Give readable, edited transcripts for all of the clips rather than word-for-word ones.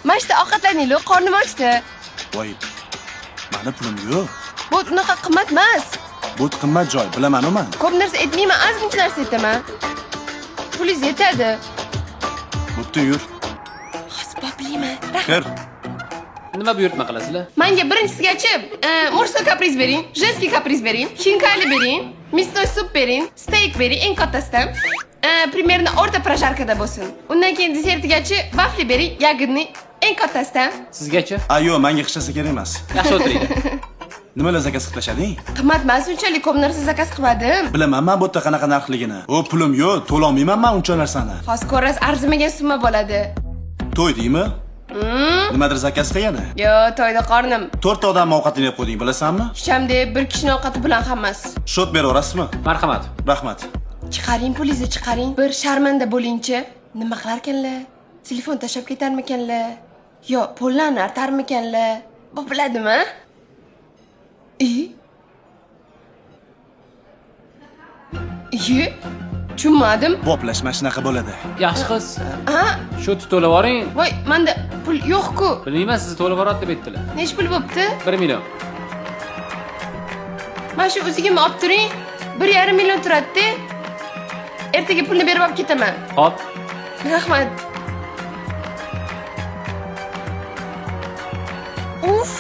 Mashta ovqatlaninglar, qornim ochdi. Voy. Meni pulim yo'q. Bu unaqa qimmat emas. Bu qimmat joy, bilaman-ku men. Ko'p narsa aytmayman, ozgincha narsa aytaman. Pulingiz yetadi. Bo'pti, yur. Hozir Kir. Nima buyurtma qilasizlar? Menga birinchisigacha mursko kapriz bering, женский kapriz bering, xinkali bering, мясной sup bering, steak bering eng kattasidan. Примерно o'rta прожаркада bo'lsin. Undan keyin desertigacha vafli bering, yaginni eng kattasidan. Sizgacha? Yo'q, menga hech narsa kerak emas. Yaxshi o'tiring. Nimalar zakaz qilib tashlading? Qimmat emas, unchalik ko'p narsa zakaz qilmadim. Bilaman men bu yerda qanaqa narxligini. O pulim yo'q, to'la olmayman men uncha narsani. Hozir ko'rasiz, arzimagan summa bo'ladi. To'y deymi? Nimadir zakaz qilgani? Yo'q, to'yda qornim. 4 ta odam ovqatini yeb qo'yding, bilasanmi? Shamda bir kishining ovqati bilan hammasi. Shot beraverasizmi? Marhamat. Rahmat. Chiqaring, pulingizni chiqaring. Bir sharmanda bo'lingchi. Nima qilar ekanlar? Telefon tashlab ketarmikanlar? Yo, pullarni artarmikanlar? Bu biladimi? Tushunmadim. Boplashma shunaqa bo'ladi. Yaxshi qiz. Ha? Shu to'lab yuboring. Voy, menda pul yo'q-ku. Bilmayman, sizni to'lab yuboradi deb aytdilar. Nech pul bo'pti? 1 million. Mana shu o'zigimni olib turing. 1,5 million turadi-da. Ertaga pulni berib olib ketaman. Xo'p. Rahmat. Uf.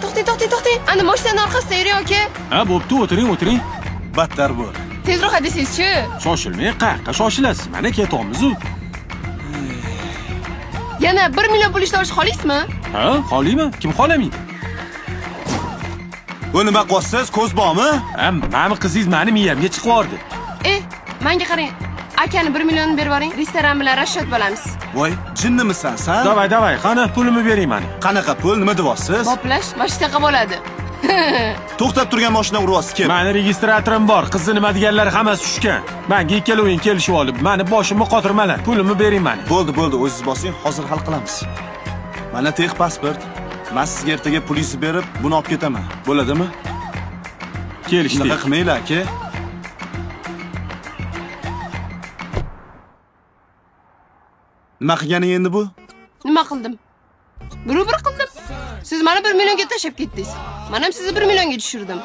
To'xtang. Ana mashinaning orqasida yuring, aka. Ha, bo'pti, o'tiring. Battar bo'l. Tezroq hadisingizchi. Shoshilmay, qayerga shoshilasiz? Mana ketyapmiz-ku. Yana 1 million pul ishlashni xohlaysizmi? Ha, xohlayman. Kim xohlamaydi? Bu nima qilyapsiz? Ko'z bormi? Ha, mani qizingiz meni miyamga chiqib yordi. Menga qarang. Akani 1 millionni berib yuboring. Restoran bilan rashat bo'lamiz. Voy, jinnimisan sen? Davay, qani pulimni bering mani. Qanaqa pul? Nima deyapsiz? Boplash, mana shunaqa bo'ladi. To'xtab turgan mashina uryapsiz kim? Mani registratorim bor. Qizni nima deganlari hammasi tushgan. Menga ikkaloving kelishib olib, meni boshimni qotirmalar. Pulimni bering mani. Bo'ldi, o'zingiz bosing, hozir hal qilamiz. Mana tex pasport. Men sizga ertaga pulingizni berib, buni olib ketaman. Bo'ladimi? Kelishdik. Nima qilmaylar, aka? Nima qilganing endi bu? Nima qildim? Bir qildim. Siz meni 1 millionga tashab ketdingiz. Men ham sizni 1 millionga tushirdim.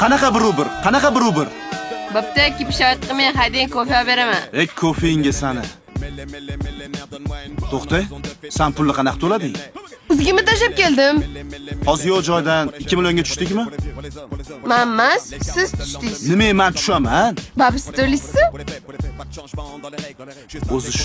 Qanaqa bir? Qanaqa bir? Bo'pti, kipshat qilmay, haydang, kofe beraman. Kofengga sani. To'xta. Sen pulni qanaqa to'lading? O'zimga tashab keldim. Hozir yo'q joydan 2 millionga tushdikmi? Men emas, siz tushdingiz. Nima men tushaman? Babis to'laysiz? O'zi